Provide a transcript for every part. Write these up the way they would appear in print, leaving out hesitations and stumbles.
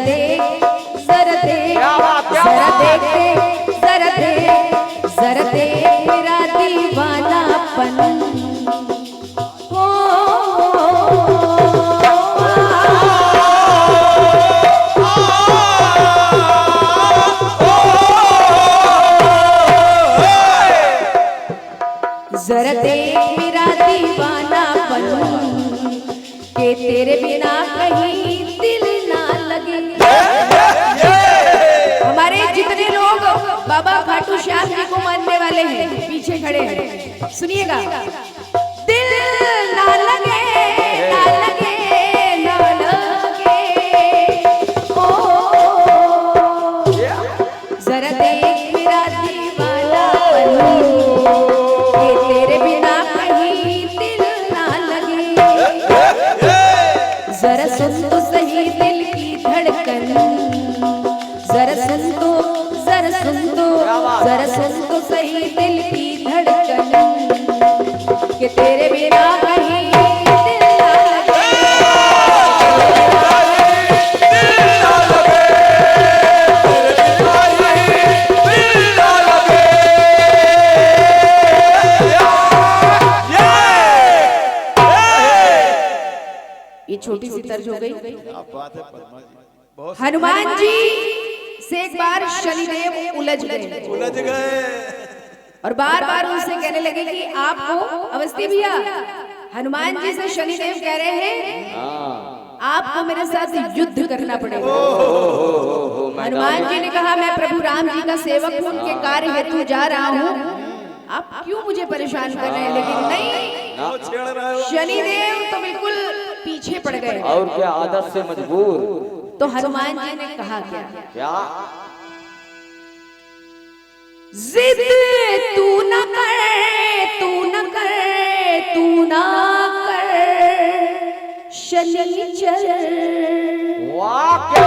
देख जरा देख जरा देख जरा देख जरा देख मेरा दीवानापन हो। जरा देख मेरा दीवानापन के तेरे बिना कहीं दिल ना लगे। हमारे जितने लोग बाबा खाटू श्याम जी को मानने वाले हैं पीछे खड़े हैं, सुनिएगा। दिल ना लगे ना लगे ना लगे ओ जरा देख मेरा दीवानापन के तेरे बिना कहीं दिल ना लगे। जरा सुन तो सही दिल की धड़कन, जरा सुन तो जरा सुन तो जरा सुन तो सही दिल की धड़कन कि तेरे बिना कहीं दिल ना लगे। ये छोटी सी तर्ज हो गई। हनुमान जी से एक बार शनिदेव उलझ गए और बार बार उनसे कहने लगे कि आपको अवस्थी भैया हनुमान जी से शनिदेव कह रहे हैं आपको मेरे साथ युद्ध करना पड़ेगा। हनुमान जी ने कहा मैं प्रभु राम जी का सेवक हूँ, उनके कार्य हेतु जा रहा हूँ, आप क्यों मुझे परेशान कर रहे हैं। लेकिन नहीं, शनिदेव तो बिल्कुल पीछे पड़ गए और क्या आदत से मजबूर। तो हनुमान जी ने कहा क्या जिद तू न कर तू न कर तू ना कर शनिचर। वाह क्या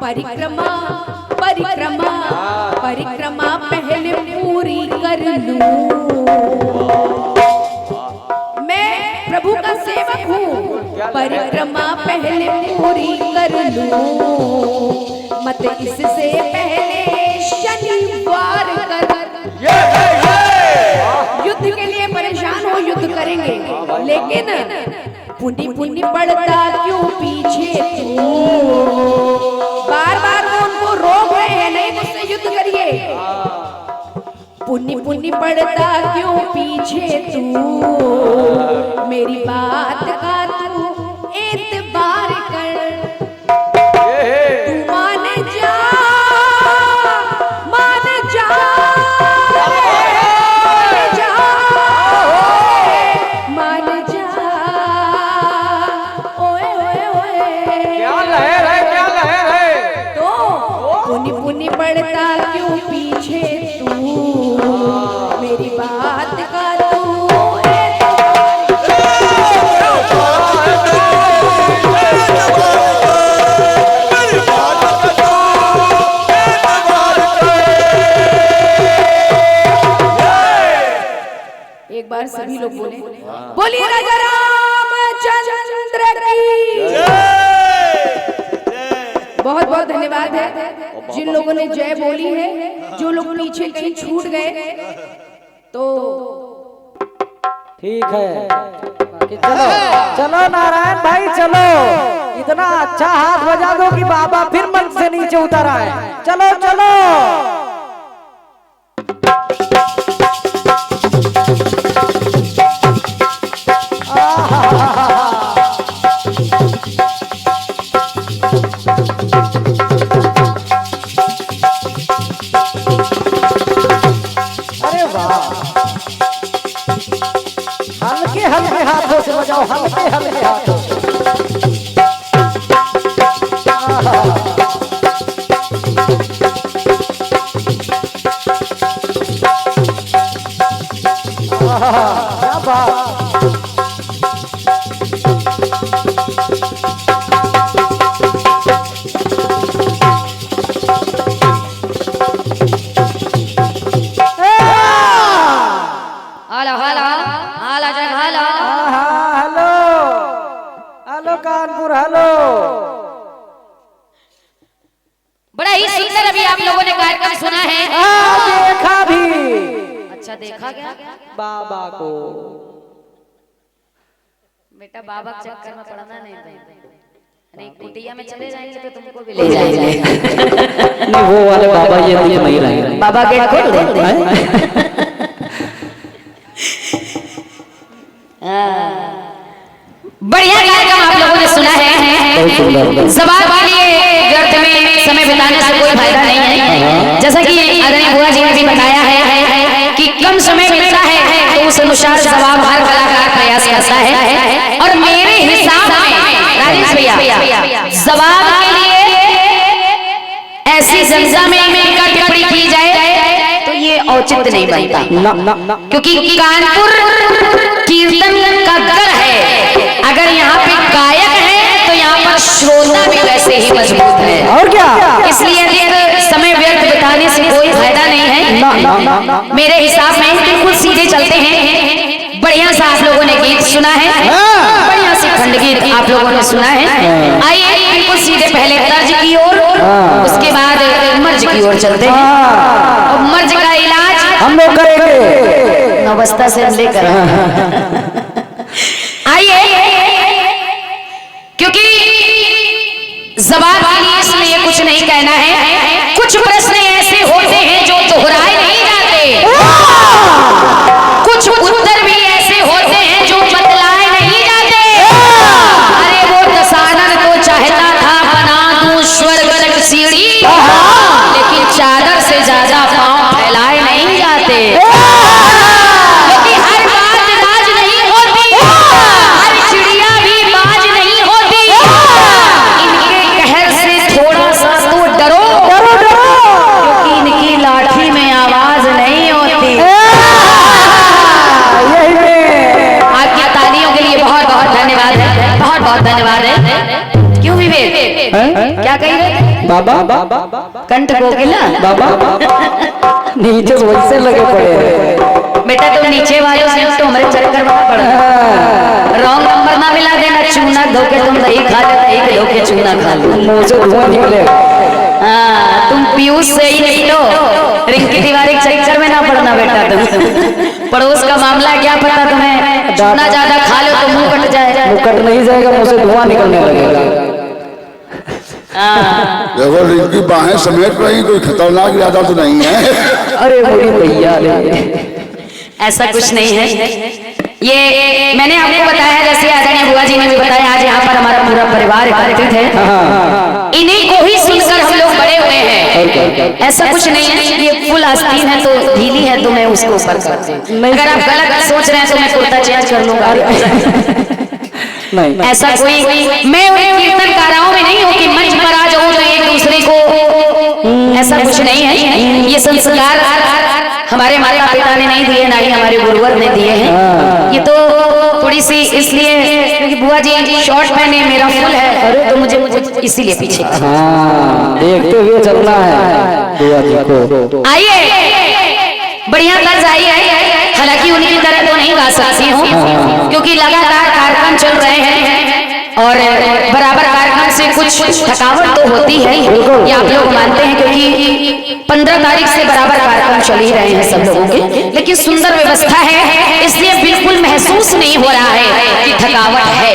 परिक्रमा परिक्रमा परिक्रमा पहले पूरी कर लूं, मैं प्रभु का सेवक हूँ, परिक्रमा पहले पूरी कर लूं, मत इससे पहले शनिवार कर। युद्ध के लिए परेशान हो, युद्ध करेंगे, लेकिन पुण्य पुण्य पड़ता क्यों पीछे तू। बार बार वो उनको रोक रहे हैं, नहीं मुझसे युद्ध करिए। पुण्य पुण्य पड़ता क्यों पीछे तू, मेरी बात का तू एतबार कर। तू मान जा मान जा मान जा ओए ओए ओए क्या लहर है, क्या लहर है। तो पुण्य पुण्य पड़ता क्यों पीछे तू, मेरी बात का तू एक बार सभी लोग बोले बोलिए राजा रामचंद्र की बहुत बहुत धन्यवाद है जिन लोगों ने जय बोली है। जो लोग पीछे कहीं छूट गए तो ठीक है कि चलो चलो नारायण भाई चलो, इतना अच्छा हाथ बजा दो कि बाबा फिर मंच से नीचे उतर आए। चलो चलो अरे वाह, हल्के हल्के हाथों से बजाओ, हल्के हल्के हाथों से। क्या बात। हेलो हेलो हेलो जग hello hello hello Kanpur hello. बड़ा ही सुंदर अभी आप लोगों ने कार्यक्रम सुना है। देखा भी। अच्छा देखा क्या बाबा को। बेटा बाबा के चक्कर में पड़ना नहीं नहीं कुटिया में चले जाएंगे तो तुमको भी ले जाएंगे। नहीं वो वाले बाबा ये नहीं रहे। बाबा गेट खोल देते हैं। बढ़िया कार्यक्रम आप लोगों ने सुना है। सवाल के लिए व्यर्थ में समय बिताने से कोई फायदा नहीं है। जैसा कि आदरणीय बुआ जी ने भी बताया है कि कम समय मिलता है तो उस अनुसार जवाब हर कलाकार प्रयास करता है। और मेरे हिसाब में राजेश भैया जवाब के लिए ऐसी जलसा में टिप्पणी की जाए तो ये औचित्य नहीं बनता, क्योंकि कानपुर कीर्तन का घर है। अगर यहाँ पे गायक है तो यहाँ पर श्रोता भी वैसे ही मजबूत है। और क्या, इसलिए समय व्यर्थ बिताने से कोई फायदा नहीं है। मेरे हिसाब में बिल्कुल सीधे चलते हैं। बढ़िया सा आप लोगों ने गीत सुना है, बढ़िया सी खंड गीत आप लोगों ने सुना है। आइए बिल्कुल सीधे पहले तर्ज की ओर, उसके बाद मर्ज की ओर चलते हैं। और मर्ज का इलाज हम लोग करेंगे अवस्था से लेकर आइए, क्योंकि जवाब के लिए इसलिए कुछ नहीं कहना है। कुछ प्रश्न ऐसे होते हैं जो दोहराए नहीं जाते, कुछ उत्तर भी ऐसे होते हैं जो बतलाए नहीं जाते। अरे वो दशानन तो चाहता था बना दूं स्वर्ग तक सीढ़ी, लेकिन चादर से ज्यादा पांव फैलाए नहीं जाते। धन्यवाद है। क्यों विवेक क्या कही रहे बाबा कंठ कोकिला बाबा नीचे वैसे लगे पड़े। बेटा तुम नीचे वालों से तो हमारे चक्कर में पड़ रॉन्ग नंबर ना मिला देना। चूना धोके तुम दही खा लो, दही के धोके चूना खा लो, मुंह से धुआं निकलेगा। तुम पीयूष से ही निकलो, रिंकी तिवारी के चक्कर में ना पड़ना बेटा। तुम पड़ोस का मामला क्या पता तुम्हें, चूना ज्यादा खा लो तो मुंह कट जाए। मुंह कट नहीं जाएगा, मुंह से धुआं निकलने लगेगा। देखो रिंकी बाहें समेट रही, कोई खतरनाक ज्यादा तो नहीं है। अरे मेरी भैया ऐसा कुछ नहीं है। ये मैंने आपको बताया, जैसे आदरणीय बुआ जी ने भी बताया, आज यहाँ पर हमारा पूरा परिवार एकत्रित है। इन्हीं को ही सुनकर हम लोग बड़े हुए हैं। ऐसा कुछ नहीं है ये फुल आस्तीन है तो ढीली है तो मैं उसको ऊपर करती हूँ। अगर आप गलत सोच रहे हैं तो मैं कुर्ता चेंज कर लूंगा। नहीं ऐसा कोई मैं उन कीर्तनकारों में नहीं हूँ कि मंच पर आ जाऊँ तो एक दूसरे को, ऐसा कुछ नहीं है। ये संस्कार हमारे माता पिता ने नहीं दिए, ना ही हमारे गुरुवर ने दिए हैं। ये तो थोड़ी सी इसलिए क्योंकि बुआ जी शॉर्ट पहने, मेरा फुल है तो मुझे इसीलिए पीछे देखते हुए चलना है बुआ जी को। आइए बढ़िया तर्ज आई है। हालांकि उनकी तरह तो नहीं गा सकती हूँ क्योंकि लगातार कार्यक्रम चल रहे हैं और बराबर कार्यक्रम से कुछ थकावट तो होती है, ये आप लोग मानते हैं, क्योंकि 15 तारीख से बराबर कार्यक्रम चल ही रहे हैं सब लोगों के। लेकिन सुंदर व्यवस्था है इसलिए बिल्कुल महसूस नहीं हो रहा है कि थकावट है।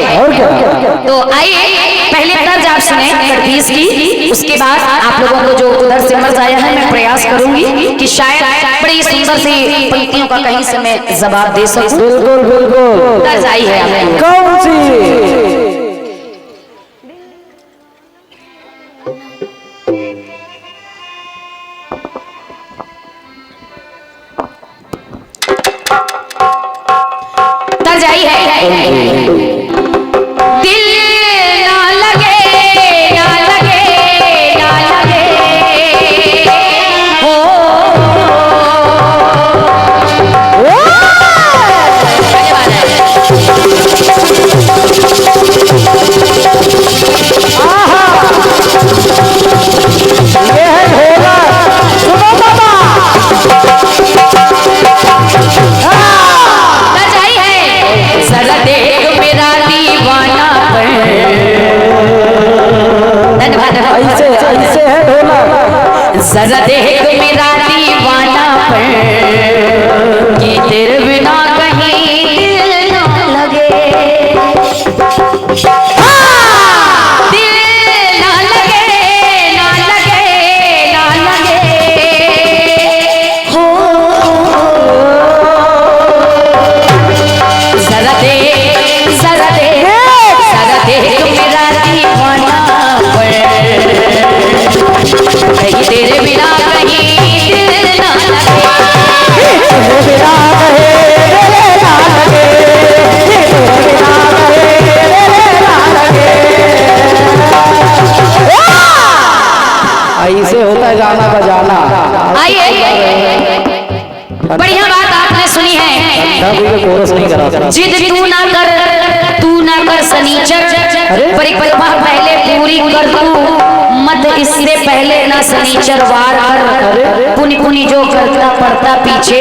तो आइए पहले तर्ज आप सुने करतीस की, उसके बाद आप लोगों को जो उधर से मर्ज आया है मैं प्रयास करूंगी कि शायद बड़ी सुंदर सी पंक्तियों का कहीं से मैं जवाब दे सकूं। बिल्कुल बिल्कुल तर्ज आई है आपको कौन सी? तर्ज आई है। दिल ना लगे ना लगे ना लगे हो जरा देख मेरा दीवाना पर कि तेरे बिना कहीं दिल ना लगे, दिल ना लगे, ना लगे, ना लगे हो। जरा देख, जरा देख, जरा देख मेरा दीवाना पर कहीं तेरे बिना कहीं दिल ना लगे, तेरे बिना कहीं दिल ना लगे, तेरे बिना कहीं दिल ना लगे। ऐसे होता है गाना बजाना। आइए, बढ़िया बात आपने सुनी है। कोरस नहीं करा। जिद तू ना कर सनीचर, परिक्रमा पहले पूरी कर तू, मत इससे पहले ना सनीचर वार कर, पुनि पुनि जो करता पड़ता पीछे,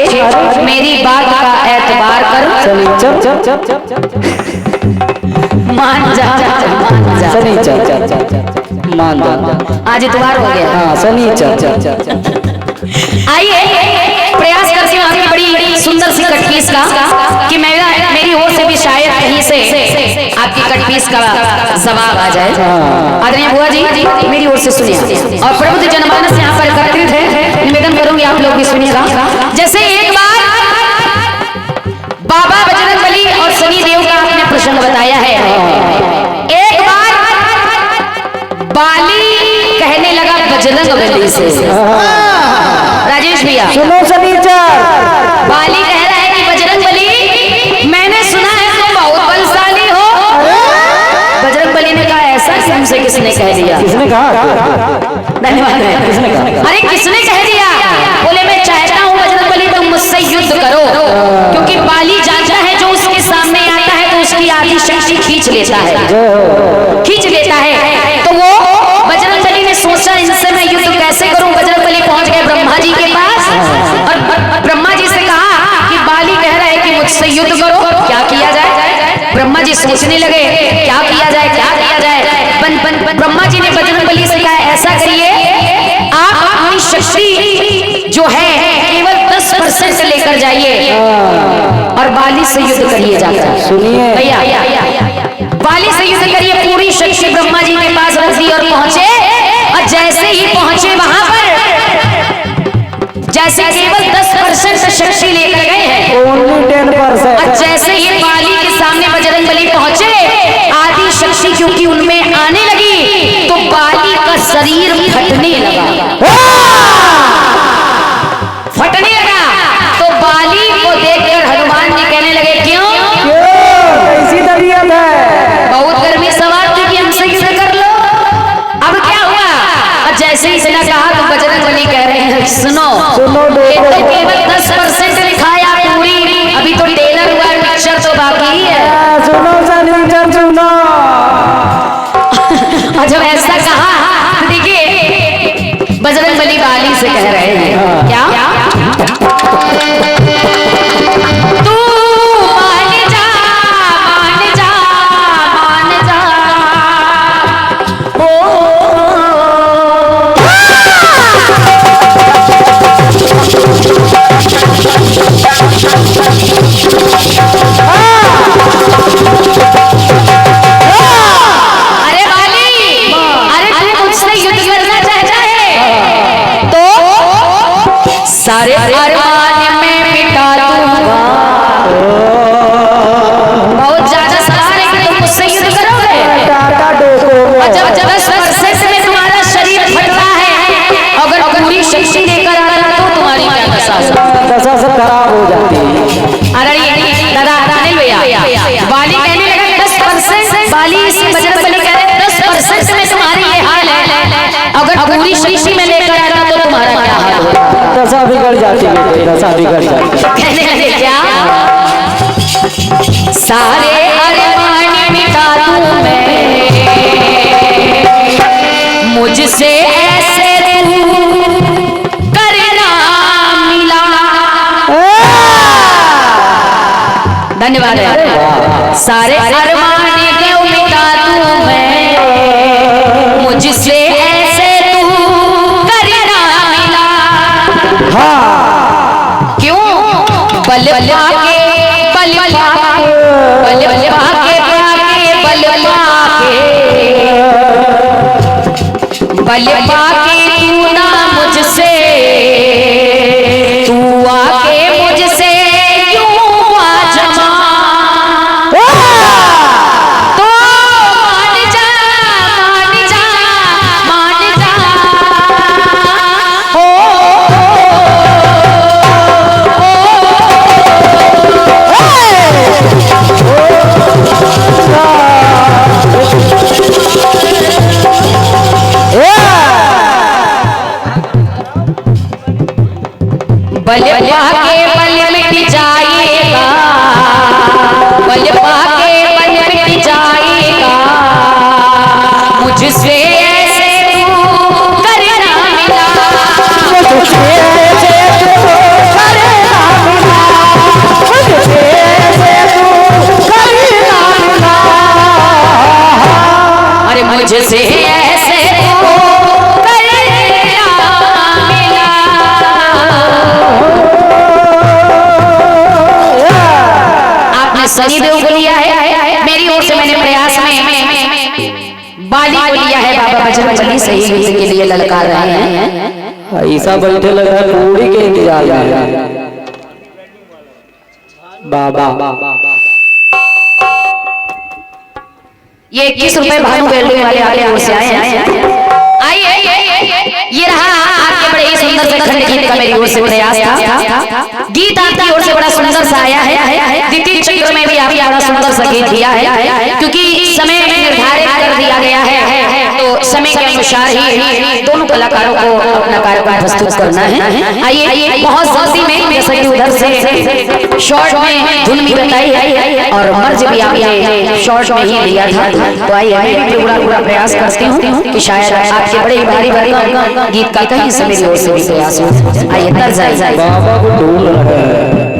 मेरी बात का एतबार कर। सनीचर मान जा, मान जा, सनीचर मान जा। आज इतवार हो गया। हाँ सनीचर। आइए, प्रयास करती हूँ आपकी बड़ी सुंदर सी कटपीस का कि मेरी ओर से भी शायद कहीं से आपकी कटपीस का जवाब आ जाए। आदरणीय बुआ जी, मेरी ओर से सुनिए और प्रबुद्ध जनमानस यहाँ पर एकत्रित है, निवेदन करूंगी आप लोग भी सुनिएगा। जैसे एक बार बाबा बजरंगबली और शनि देव का आपने प्रसंग बताया है। एक बार बाली कहने लगा बजरंगबली से, राजेश भैया सुनो सनीचर, बाली कह रहा है कि बजरंगबली, मैंने सुना है तुम बहुत बलशाली हो। बजरंगबली ने कहा ऐसा हमसे किसने कह दिया? किसने कहा? धन्यवाद है। किसने कहा? अरे किसने कह दिया? बोले मैं चाहता हूँ बजरंगबली तुम मुझसे युद्ध करो, क्योंकि बाली जानता है जो उसके सामने आता है तो उसकी आधी शक्ति खींच लेता है, खींच लेता है। तो वो बजरंगबली ने सोचा इनसे मैं युद्ध कैसे करूं। बजरंगबली पहुंच गए ब्रह्मा जी के पास और ब्रह्मा जी से कहा कि बाली कह रहा है कि मुझसे युद्ध करो, क्या किया जाए? ब्रह्मा जी सोचने लगे क्या किया जाए, क्या किया जाए। ब्रह्मा जी ने बजरंगबली से कहा ऐसा करिए, आप अपनी शक्ति जो है केवल 10% लेकर जाइए और बाली से युद्ध करिए जाकर। सुनिए भैया, बाली से युद्ध करिए। पूरी शक्ति ब्रह्मा जी के पास रखी और पहुंचे, और जैसे ही पहुंचे वहां पर, जैसे केवल 10% शक्ति लेकर गए हैं, ओनली 10%। और जैसे ही बाली के सामने बजरंगबली पहुंचे, आधी शक्ति क्योंकि उनमें आने लगी तो बाली का शरीर फटने लगा, फटने लगा। तो बाली को देखकर हनुमान जी कहने लगे क्यों कैसी तबीयत है? बहुत गर्मी सवार थी कि हमसे युद्ध कर लो। अब क्या हुआ? और जैसे ही इसने कहा तो बजरंगबली कह रहे हैं सुनो, ये तो केवल 10% लिखाया, पूरी अभी तो टेलर हुआ, पिक्चर तो बाकी है। सुनो सनीचर सुनो। और जब ऐसा कहा, देखिए बजरंगबली बाली से कह रहे हैं क्या? तू मान जा, मान जा, मान जा। ओ अरे बाली, अरे तू मुझसे युद्ध करना चाहता है तो सारे अरमान में मिटा दूंगा। बहुत ज्यादा सवाल है कि तुम मुझसे युद्ध करोगे। और जब 10% में तुम्हारा शरीर फटता है, अगर पूरी शक्ति लेकर आ रहा तो तुम्हारी क्या दशा दशा खराब हो जाती है। अरे दादा अनिल भैया, बाली कहने लगा 10%, बाली से बजरंगबली कह रहे 10% में तुम्हारी ये हाल है, अगर पूरी शक्ति में लेकर आता तो तुम्हारा क्या हाल होगा? दशा बिगड़ जाती है, दशा बिगड़ जाती है। कहने लगे क्या? सारे अरमान मिटा दूं मैं, मुझसे ऐसे तू करना मिला। धन्यवाद है। सारे अरमान क्यों मिटा दूं मैं, मुझसे ऐसे तू करना बल पाके बल पाके बल पाके बल पाके तू ना मुझसे तू आके मुझसे यूं आजमा तो मान जा मान जा मान जा हो बल पाके बल मिट जाएगा बल पाके बल मिट जाएगा मुझसे ऐसे तू करना मिला मुझसे ऐसे तू करना मिला मुझसे ऐसे तू करना मिला अरे मुझसे ऐसे तू सनी देव को लिया है मेरी ओर से मैंने प्रयास में बाली को लिया है बाबा बजरंगबली सही गीत के लिए ललकार रहे हैं ऐसा बैठे लगा पूरी के इंतजार में बाबा ये 21 रुपए भानु बेल्डिंग वाले आपकी ओर से आए हैं आइए ये रहा आपके बड़े ही सुंदर से खंड गीत का मेरी ओर से प्रयास था गीत आपकी ओर से बड़ा सुंदर सा आया है द्वितीय चक्र में भी आपने बड़ा सुंदर सा गीत दिया है क्योंकि समय निर्धारित कर दिया गया है तो समय के अनुसार ही दोनों कलाकारों को अपना कार्यक्रम प्रस्तुत करना है आइए बहुत जल्दी में जैसे कि उधर से शॉर्ट में धुन भी बताई और मर्ज भी आपने शॉर्ट में ही लिया था तो आइए मैं भी पूरा प्रयास करती हूँ कि शायद आपके बड़े भारी गीत का कहीं से मेरी ओर से भी प्रयास हो आइए तर्ज आइए बाबा को ढूंढ रहा है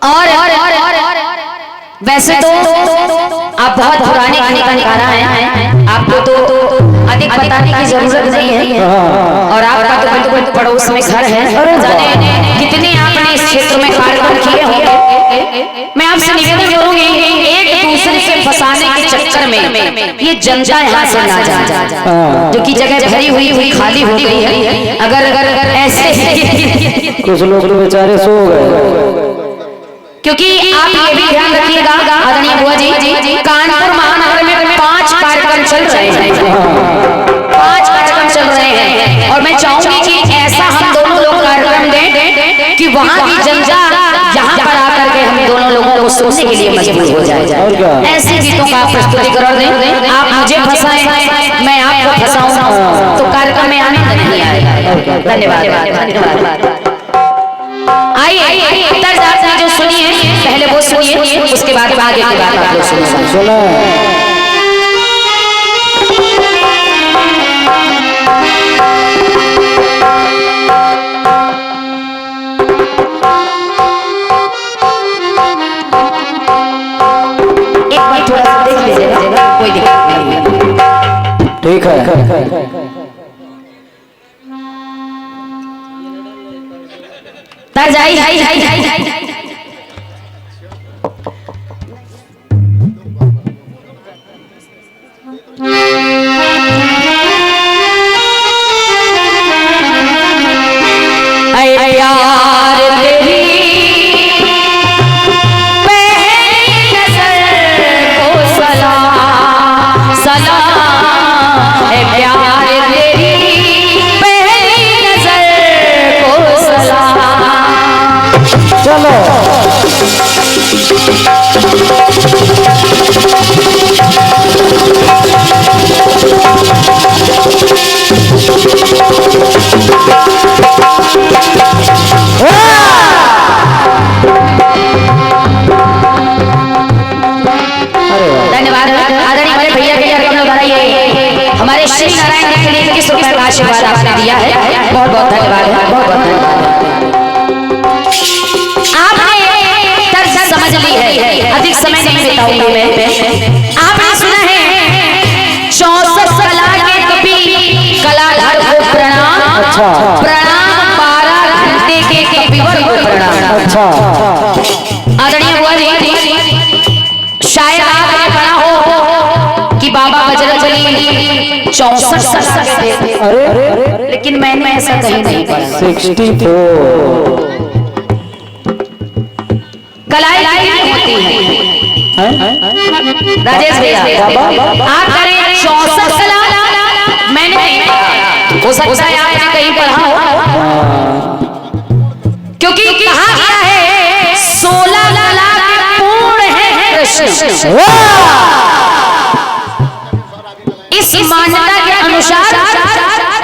और वैसे तो आप बहुत पुराने गाने का निकारा हैं आपको तो अधिक बताने की जरूरत नहीं है और आपका तो बिल्कुल पड़ोस में घर है जाने कितने आपने इस क्षेत्र में कार्यक्रम किए होंगे मैं आपसे निवेदन करूंगी एक दूसरे से फंसाने के चक्कर में ये जनता यहाँ से ना जा जो कि जगह भरी हुई खाली हो गई है अगर ऐसे कुछ लोग तो बेचारे सो गए क्योंकि आप ये भी ध्यान रखिएगा आदरणीय बुआ जी कानपुर महानगर में 5 कार्यक्रम चल रहे हैं 5 कार्यक्रम चल रहे हैं और मैं चाहूंगी कि ऐसा हम दोनों लोग कार्यक्रम दें कि वहाँ की जनता यहाँ पर आकर के हम दोनों लोगों को सुनने के लिए मजबूर हो जाए ऐसे गीतों का आप प्रस्तुतिकरण दें आप मुझे फंसाएं मैं आपको फंसाऊं तो कार्यक्रम में आनंद नहीं आएगा धन्यवाद आइए तर्ज आपने जो सुनी है पहले वो सुनिए उसके बाद आगे की बात आप लोग सुनो एक बार थोड़ा सा देख लीजिएगा कोई दिक्कत नहीं है ठीक है तर्ज आई यार तेरी पहली नजर को सलाम सलाम है प्यार तेरी पहली नजर को सलाम चलो धन्यवाद आदरणीय हमारे भैया के कार्यक्रम में बधाई लक्ष्मी नारायण जी के लिए 21 रुपए का आशीर्वाद आपने दिया है, बहुत बहुत धन्यवाद है, बहुत बहुत धन्यवाद। आपने तर्ज समझ ली है, अधिक समय नहीं बिताऊंगी मैं। आपने सुना है 64 कला के कवि कलाधर को प्रणाम, प्रणाम 12 घंटे के कविवर को प्रणाम। आदरणीय हुआ जी, शायद आपने पढ़ा हो कि बाबा बजरंगबली 64 साल के थे, लेकिन मैंने ऐसा कहीं नहीं पढ़ा। 64 कलाएं होती हैं राजेश भैया, आप करें 64 कला, मैंने नहीं पढ़ा, हो सकता है आपने कहीं पढ़ा हो, क्योंकि कहा गया है 16 कला के पूर्ण है कृष्ण। इस मान्यता के अनुसार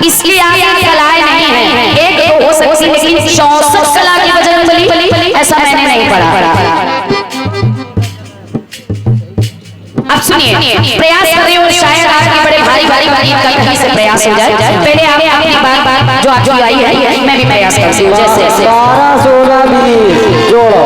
इसलिए आगे कलाएं नहीं है, एक हो सकती है, लेकिन 64 कला की बजरंगबली ऐसा मैंने नहीं पढ़ा। अब सुनिए, प्रयास कर रही हूँ, शायद आपके बड़े भारी भारी गीत का कहीं से प्रयास हो जाए। पहले आप अपनी बार जो आपकी आई है मैं भी प्रयास करती हूँ, जैसे 12-16 जोड़ो।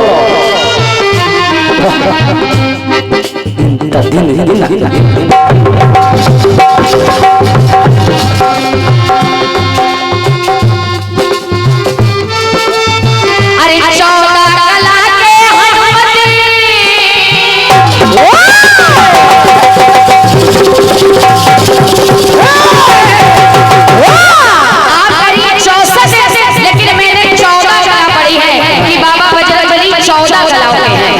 अरे 14 कला के आप करिए 64, लेकिन मैंने 14 कला पढ़ी है कि बाबा बजरंगबली 14 कलाओं के हैं।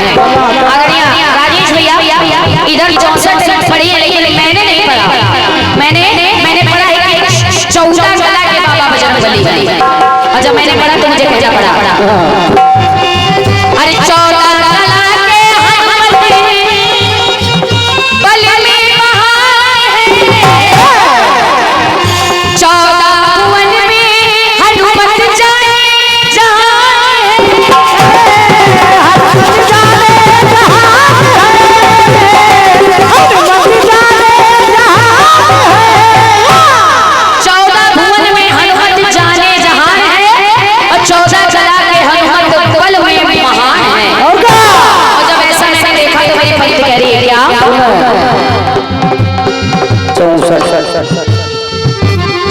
आदरणीय राजेश भैया इधर 64 पढ़ी है, लेकिन मैंने नहीं पढ़ा, मैंने पढ़ा है कि 14 कला के बाबा बजरंगबली हैं। और जब मैंने पढ़ा तो मुझे क्या पढ़ा? अरे 14 कला के बल में महान है, 14 भुवन में हनुमत जाने जहान है, 14 कला के हनुमत बल में भी महान है। और जब ऐसा मैंने देखा तो मेरी पंडित कह रही है क्या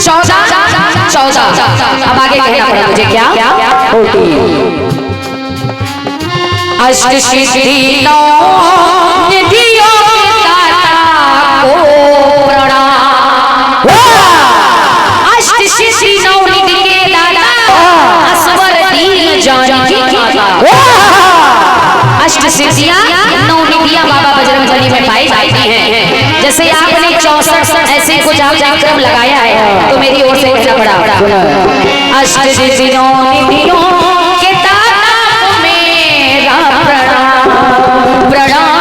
14 अब आगे कहना पड़ा मुझे क्या? अष्ट सिद्धि नौ निधियों के दाता को प्रणाम। अष्ट सिद्धि नौ निधि के दाता असवर दीन जानकी माता। अष्ट सिद्धियां 9 निधियां बाबा बजरंगबली में पाई जाती हैं। जैसे आपने 64 ऐसे कुछ आप क्रम लगाया है, तो मेरी ओर से कहना पड़ा अष्ट सिद्धि नौ निधियों के दाता को मेरा प्रणाम, प्रणाम।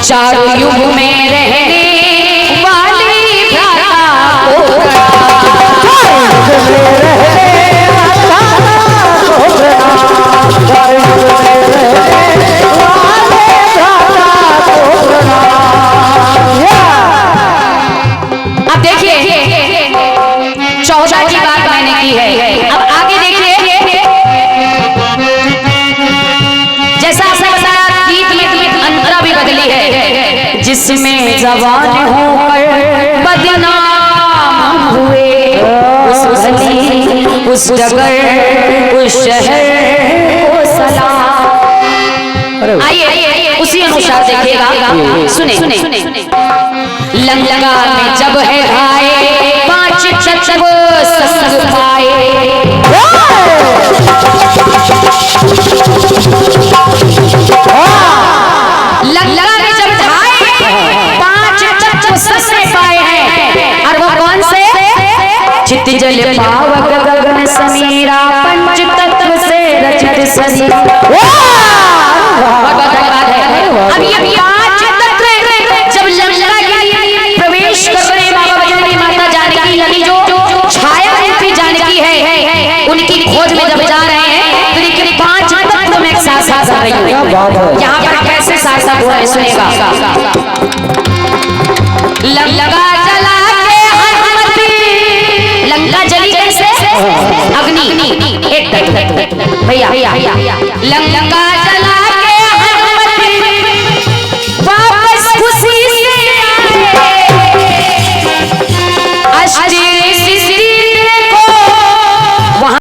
चारों युग में रहने वाली भ्राता को अब देखिए 14 की बात मैंने की है, अब आगे देखिए जैसा आपने बताया गीत में अंतरा भी बदली है, जिसमें जवान होकर बदनाम हुए उस गली उस जगह उस शहर को सलाम। आइए उसी अनुसार देखिएगा, सुने लंका में जब है आए 5 तत्व संग पाए। लंका में जब आए 5 तत्व संग पाए हैं, और वो कौन से? चित जल पावक गगन समीरा पंच तत्व से रचित शरीर। अब ये 5 तत्व जब लंका के लिए प्रवेश कर रहे बाबा बजरंगबली माता जानकी लगी जो छाया रूपी जानकी है, उनकी खोज में जब जा रहे हैं तो लेकिन 5 तत्व में एक साथ आ रही हूँ। यहाँ पर कैसे साथ हुआ है सुनेगा। लगा लंका जली कैसे? अग्नि एक भैया लंका जला के हनुमत वापस खुशी से आए। अष्टसिद्धि